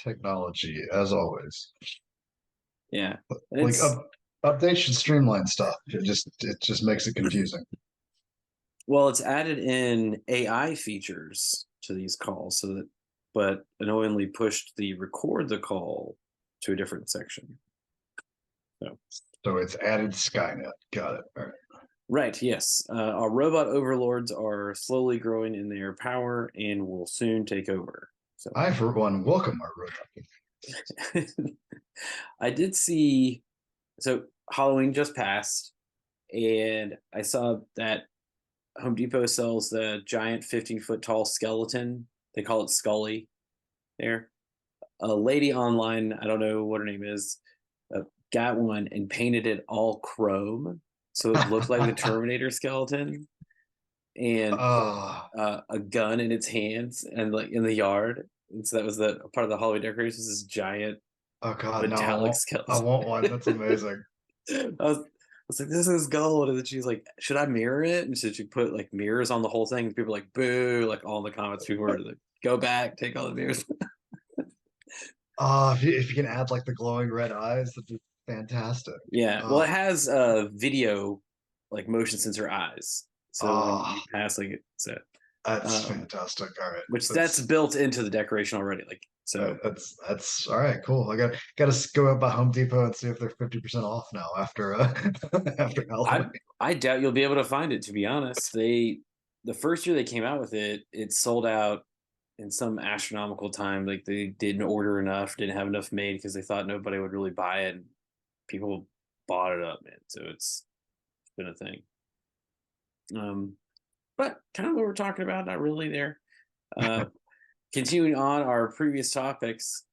Technology, as always. Yeah. And Like it's updates should streamline stuff. It just makes it confusing. well, it's added in AI features to these calls so that but annoyingly pushed the record the call to a different section. So So it's added Skynet. Got it. All right. right, yes. Our robot overlords are slowly growing in their power and will soon take over. So I, for one, welcome our robot. I did see, so Halloween just passed, and I saw that Home Depot sells the giant 15-foot tall skeleton. They call it Skully there. A lady online, I don't know what her name is, uh, got one and painted it all chrome. So it looked like the Terminator skeleton and put Oh, a gun in its hands and like in the yard. And so that was the part of the Halloween decorations, this giant oh God, no, metallic I skeleton. want one. That's amazing. I was like, this is gold. And then she's like, should I mirror it? And so she put like mirrors on the whole thing. People were like, boo, like all in the comments, people were like, go back, take all the mirrors. If you can add like the glowing red eyes, that'd be fantastic. Yeah. Well, it Oh, has video, like motion sensor eyes. So when you oh, pass, like it's a, that's um, fantastic. All right, which that's built into the decoration already. Like, so that's all right. Cool. I gotta go out by Home Depot and see if they're 50% off now after after Halloween. I doubt you'll be able to find it, to be honest. The first year they came out with it, it sold out in some astronomical time. Like they didn't order enough, didn't have enough made because they thought nobody would really buy it. And people bought it up, man. So it's been a thing. Um, but kind of what we're talking about, not really there. Uh, Continuing on our previous topics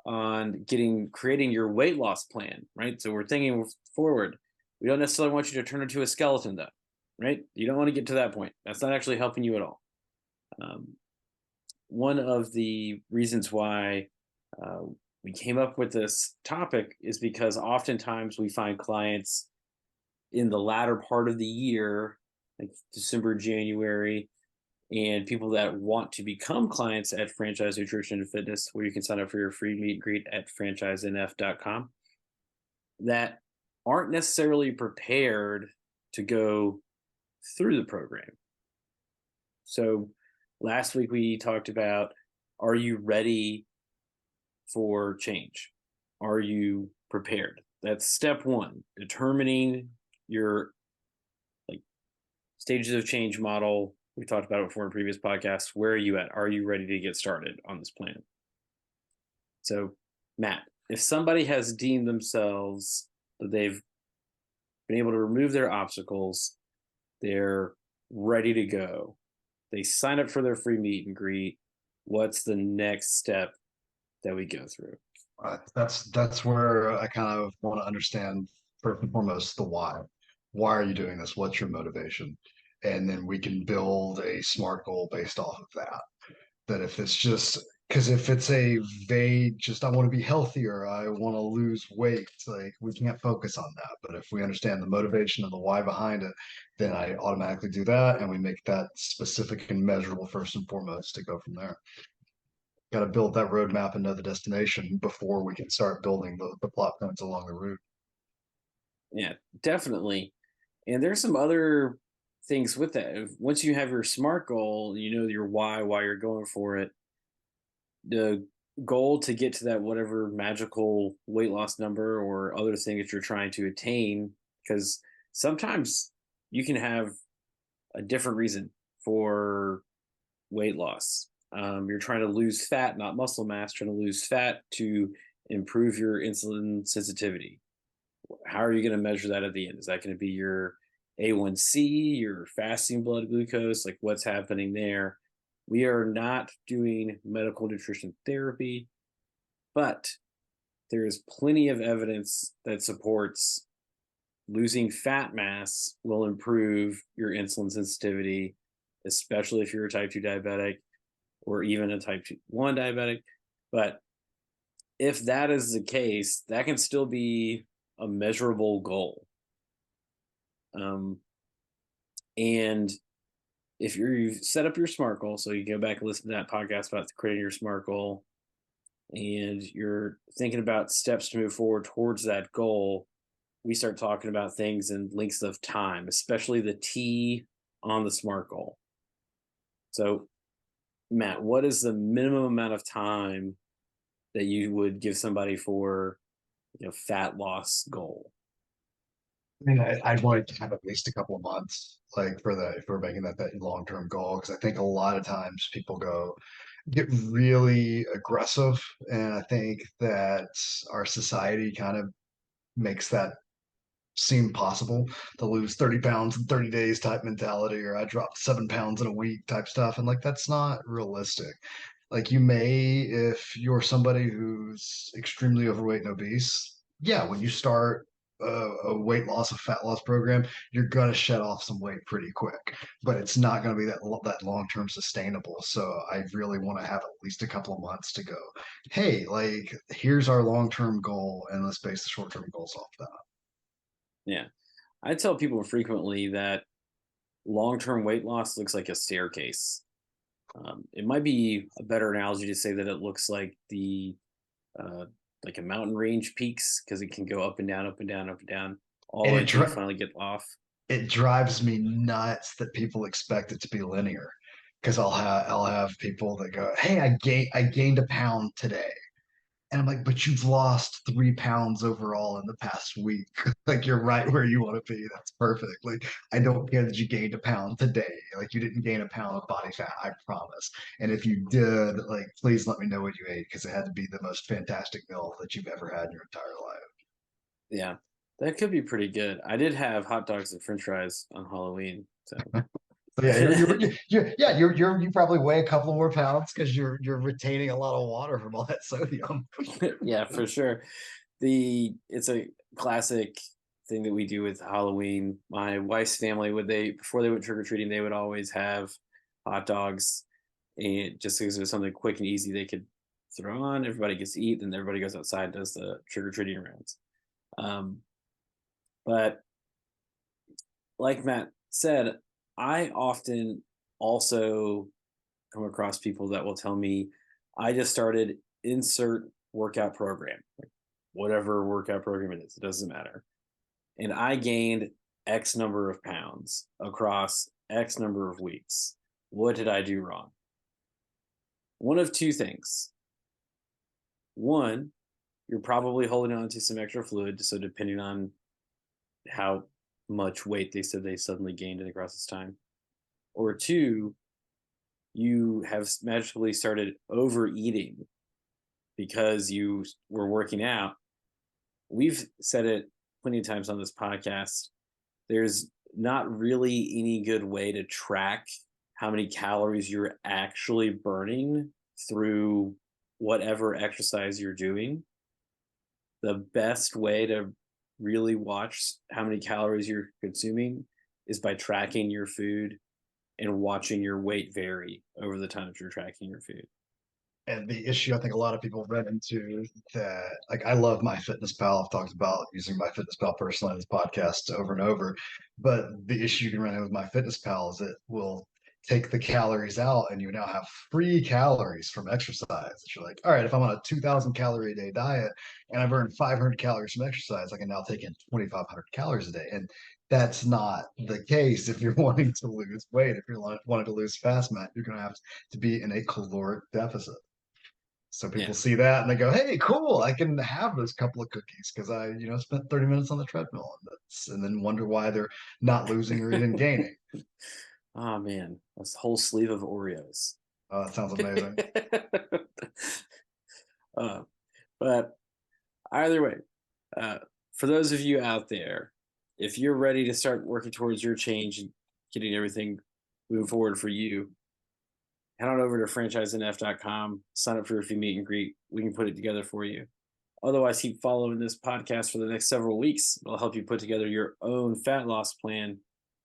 on creating your weight loss plan, right? So we're thinking forward. We don't necessarily want you to turn into a skeleton, though, right? You don't want to get to that point. That's not actually helping you at all. Um, One of the reasons why uh, we came up with this topic is because oftentimes we find clients in the latter part of the year, like December, January, and people that want to become clients at Franchise Nutrition and Fitness, where you can sign up for your free meet and greet at franchisenf.com, that aren't necessarily prepared to go through the program. So last week we talked about, are you ready for change? Are you prepared? That's step one, determining your like stages of change model. We talked about it before in previous podcasts. Where are you at? Are you ready to get started on this plan? So, Matt, if somebody has deemed themselves that they've been able to remove their obstacles, they're ready to go, they sign up for their free meet and greet, what's the next step that we go through? That's where I kind of want to understand first and foremost the why. Why are you doing this? What's your motivation? And then we can build a smart goal based off of that. That if it's just because if it's a vague, just I want to be healthier, I want to lose weight, like we can't focus on that. But if we understand the motivation and the why behind it, then I automatically do that and we make that specific and measurable first and foremost to go from there. Got to build that roadmap and know the destination before we can start building the plot points along the route. Yeah, definitely. And there's some other things with that. Once you have your SMART goal, you know your why you're going for it. The goal to get to that whatever magical weight loss number or other thing that you're trying to attain, because sometimes you can have a different reason for weight loss. You're trying to lose fat, not muscle mass, trying to lose fat to improve your insulin sensitivity. How are you going to measure that at the end? Is that going to be your A1C, your fasting blood glucose? Like what's happening there? We are not doing medical nutrition therapy, but there is plenty of evidence that supports losing fat mass will improve your insulin sensitivity, especially if you're a type 2 diabetic or even a type 1 diabetic. But if that is the case, that can still be a measurable goal. Um, and if you set up your SMART goal, so you go back and listen to that podcast about creating your SMART goal, and you're thinking about steps to move forward towards that goal, we start talking about things in lengths of time, especially the T on the SMART goal. So, Matt, what is the minimum amount of time that you would give somebody for, fat loss goal? I mean, I'd want to have at least a couple of months, like for if we're making that long term goal, because I think a lot of times people get really aggressive, and I think that our society kind of makes that seem possible to lose 30 pounds in 30 days type mentality, or I dropped 7 pounds in a week type stuff. And like, that's not realistic. Like, you may, if you're somebody who's extremely overweight and obese, yeah, when you start a weight loss, a fat loss program, you're gonna shed off some weight pretty quick, but it's not gonna be that long term sustainable. So I really want to have at least a couple of months to go, hey, like, here's our long term goal, and let's base the short term goals off that. Yeah. I tell people frequently that long term weight loss looks like a staircase. It might be a better analogy to say that it looks like uh, like a mountain range peaks, because it can go up and down, up and down, up and down, all the And way until you finally get off. it drives me nuts that people expect it to be linear, because I'll have people that go, "Hey, I gained a pound today," and I'm like, "But you've lost 3 pounds overall in the past week. Like, you're right where you want to be. That's perfect. Like, I don't care that you gained a pound today. Like, you didn't gain a pound of body fat, I promise. And if you did, like, please let me know what you ate, because it had to be the most fantastic meal that you've ever had in your entire life." Yeah, that could be pretty good. I did have hot dogs and French fries on Halloween, so So yeah, you probably weigh a couple more pounds because you're retaining a lot of water from all that sodium. yeah, for sure. It's a classic thing that we do with Halloween. My wife's family would they before they went trick or treating, they would always have hot dogs, and just because it was something quick and easy they could throw on, everybody gets to eat, and everybody goes outside and does the trick or treating rounds. Um, but like Matt said, I often also come across people that will tell me, I just started insert workout program, like whatever workout program it is, it doesn't matter. And I gained X number of pounds across X number of weeks. What did I do wrong? One of two things. One, you're probably holding on to some extra fluid. So, depending on how much weight they said they suddenly gained across this time. Or two, you have magically started overeating because you were working out. We've said it plenty of times on this podcast. There's not really any good way to track how many calories you're actually burning through whatever exercise you're doing. The best way to really watch how many calories you're consuming is by tracking your food and watching your weight vary over the time that you're tracking your food. And the issue I think a lot of people run into, that, like, I love MyFitnessPal. I've talked about using MyFitnessPal personally in this podcast over and over. But the issue you can run into with MyFitnessPal is it will take the calories out, and you now have free calories from exercise. You're like, all right, if I'm on a 2,000 calorie a day diet and I burn 500 calories from exercise, I can now take in 2,500 calories a day. And that's not the case if you're wanting to lose weight. If you're wanting to lose fast, Matt, you're going to have to be in a caloric deficit. So Yeah. people see that and they go, "Hey, cool! I can have those couple of cookies because I spent 30 minutes on the treadmill," and then wonder why they're not losing or even gaining. Oh man, that's a whole sleeve of Oreos. Oh, that sounds amazing. uh, but either way, uh, for those of you out there, if you're ready to start working towards your change and getting everything moving forward for you, head on over to franchisenf.com, sign up for your free meet and greet. We can put it together for you. Otherwise, keep following this podcast for the next several weeks. It'll help you put together your own fat loss plan.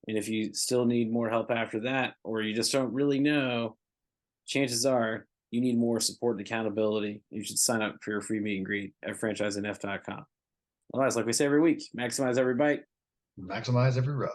And if you still need more help after that, or you just don't really know, chances are you need more support and accountability. You should sign up for your free meet and greet at franchisenf.com. Otherwise, like we say every week, maximize every bite. Maximize every rep.